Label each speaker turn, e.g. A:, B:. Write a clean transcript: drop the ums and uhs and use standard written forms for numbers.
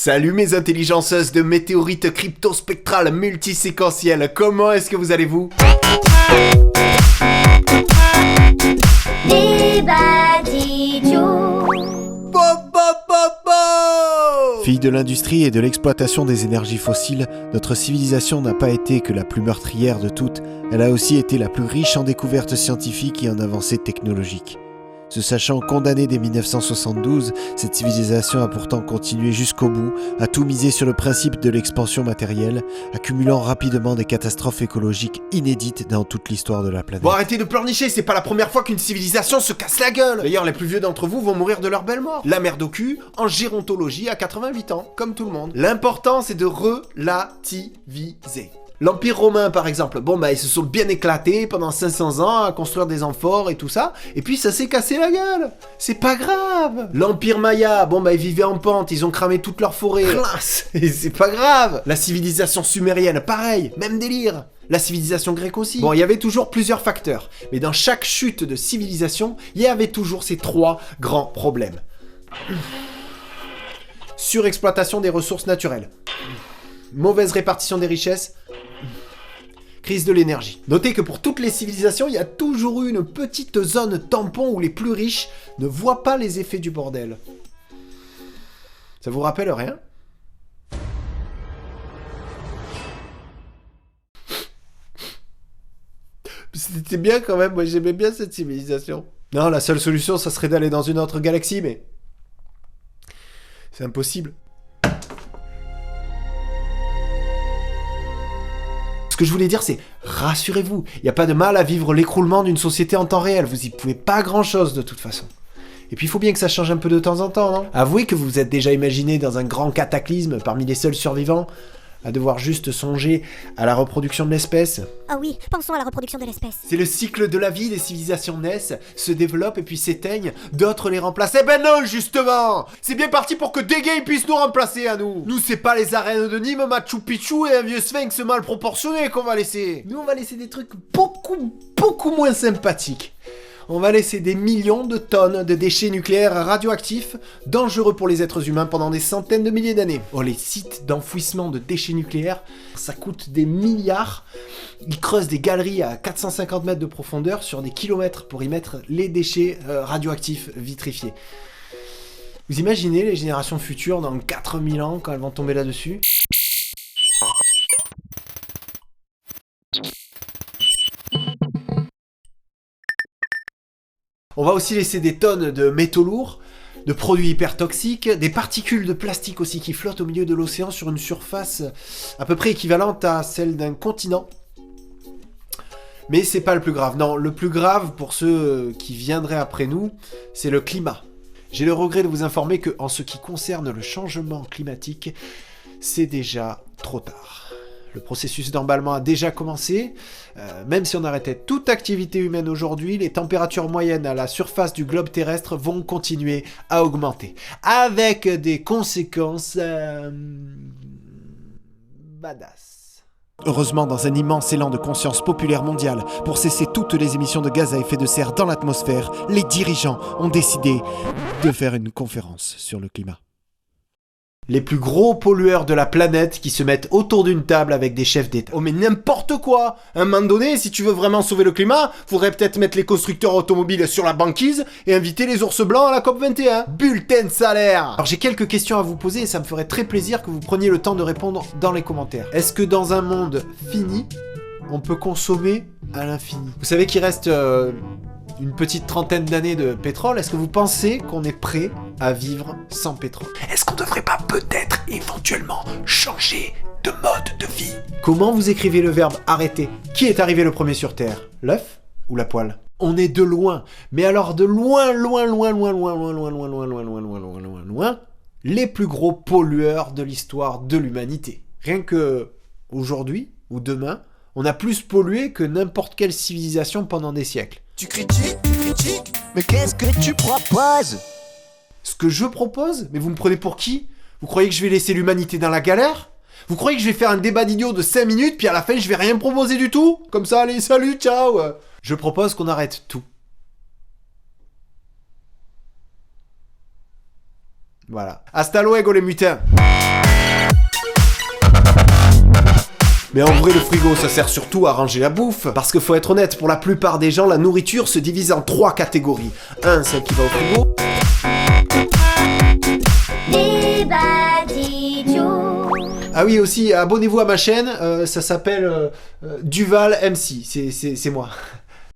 A: Salut mes intelligenceuses de météorites cryptospectrales multiséquentielles, comment est-ce que vous allez-vous?
B: Fille de l'industrie et de l'exploitation des énergies fossiles, notre civilisation n'a pas été que la plus meurtrière de toutes, elle a aussi été la plus riche en découvertes scientifiques et en avancées technologiques. Se sachant condamnée dès 1972, cette civilisation a pourtant continué jusqu'au bout, à tout miser sur le principe de l'expansion matérielle, accumulant rapidement des catastrophes écologiques inédites dans toute l'histoire de la planète.
A: Bon, arrêtez de pleurnicher, c'est pas la première fois qu'une civilisation se casse la gueule. D'ailleurs, les plus vieux d'entre vous vont mourir de leur belle mort. La merde au cul, en gérontologie à 88 ans, comme tout le monde. L'important, c'est de relativiser. L'Empire romain, par exemple, ils se sont bien éclatés pendant 500 ans à construire des amphores et tout ça, et puis ça s'est cassé la gueule. C'est pas grave. L'Empire maya, ils vivaient en pente, ils ont cramé toute leur forêt. Classe. Et c'est pas grave. La civilisation sumérienne, pareil, même délire. La civilisation grecque aussi. Il y avait toujours plusieurs facteurs, mais dans chaque chute de civilisation, il y avait toujours ces trois grands problèmes. Surexploitation des ressources naturelles. Mauvaise répartition des richesses. Crise de l'énergie. Notez que pour toutes les civilisations, il y a toujours eu une petite zone tampon où les plus riches ne voient pas les effets du bordel. Ça vous rappelle rien? C'était bien quand même, moi j'aimais bien cette civilisation. Non, la seule solution, ça serait d'aller dans une autre galaxie, mais... c'est impossible. Ce que je voulais dire, c'est rassurez-vous, il n'y a pas de mal à vivre l'écroulement d'une société en temps réel, vous y pouvez pas grand-chose de toute façon. Et puis il faut bien que ça change un peu de temps en temps, non? Avouez que vous vous êtes déjà imaginé dans un grand cataclysme parmi les seuls survivants, à devoir juste songer à la reproduction de l'espèce.
C: Ah oui, pensons à la reproduction de l'espèce.
A: C'est le cycle de la vie, les civilisations naissent, se développent et puis s'éteignent, d'autres les remplacent. Eh ben non, justement! C'est bien parti pour que des gays puissent nous remplacer à nous! Nous, c'est pas les arènes de Nîmes, Machu Picchu et un vieux sphinx mal proportionné qu'on va laisser! Nous, on va laisser des trucs beaucoup moins sympathiques. On va laisser des millions de tonnes de déchets nucléaires radioactifs, dangereux pour les êtres humains pendant des centaines de milliers d'années. Oh, les sites d'enfouissement de déchets nucléaires, ça coûte des milliards. Ils creusent des galeries à 450 mètres de profondeur sur des kilomètres pour y mettre les déchets radioactifs vitrifiés. Vous imaginez les générations futures dans 4000 ans quand elles vont tomber là-dessus ? On va aussi laisser des tonnes de métaux lourds, de produits hyper toxiques, des particules de plastique aussi qui flottent au milieu de l'océan sur une surface à peu près équivalente à celle d'un continent. Mais c'est pas le plus grave. Non, le plus grave pour ceux qui viendraient après nous, c'est le climat. J'ai le regret de vous informer que, en ce qui concerne le changement climatique, c'est déjà trop tard. Le processus d'emballement a déjà commencé. Même si on arrêtait toute activité humaine aujourd'hui, les températures moyennes à la surface du globe terrestre vont continuer à augmenter. Avec des conséquences... badass.
B: Heureusement, dans un immense élan de conscience populaire mondiale, pour cesser toutes les émissions de gaz à effet de serre dans l'atmosphère, les dirigeants ont décidé de faire une conférence sur le climat.
A: Les plus gros pollueurs de la planète qui se mettent autour d'une table avec des chefs d'État. Oh mais n'importe quoi! À un moment donné, si tu veux vraiment sauver le climat, faudrait peut-être mettre les constructeurs automobiles sur la banquise et inviter les ours blancs à la COP21. Bulletin de salaire! Alors j'ai quelques questions à vous poser et ça me ferait très plaisir que vous preniez le temps de répondre dans les commentaires. Est-ce que dans un monde fini, on peut consommer à l'infini? Vous savez qu'il reste... une petite trentaine d'années de pétrole, est-ce que vous pensez qu'on est prêt à vivre sans pétrole? Est-ce qu'on devrait pas peut-être éventuellement changer de mode de vie? Comment vous écrivez le verbe arrêter? Qui est arrivé le premier sur Terre? L'œuf ou la poêle? On est de loin, mais alors de loin, les plus gros pollueurs de l'histoire de l'humanité. Rien que aujourd'hui ou demain, on a plus pollué que n'importe quelle civilisation pendant des siècles.
D: Tu critiques, mais qu'est-ce que tu proposes?
A: Ce que je propose? Mais vous me prenez pour qui? Vous croyez que je vais laisser l'humanité dans la galère? Vous croyez que je vais faire un débat d'idiot de 5 minutes, puis à la fin je vais rien proposer du tout? Comme ça, allez, salut, ciao! Je propose qu'on arrête tout. Voilà. Hasta luego les mutins! Mais en vrai, le frigo, ça sert surtout à ranger la bouffe. Parce que faut être honnête, pour la plupart des gens, la nourriture se divise en 3 catégories. 1, celle qui va au frigo. Ah oui, aussi, abonnez-vous à ma chaîne, ça s'appelle Duval MC, c'est moi.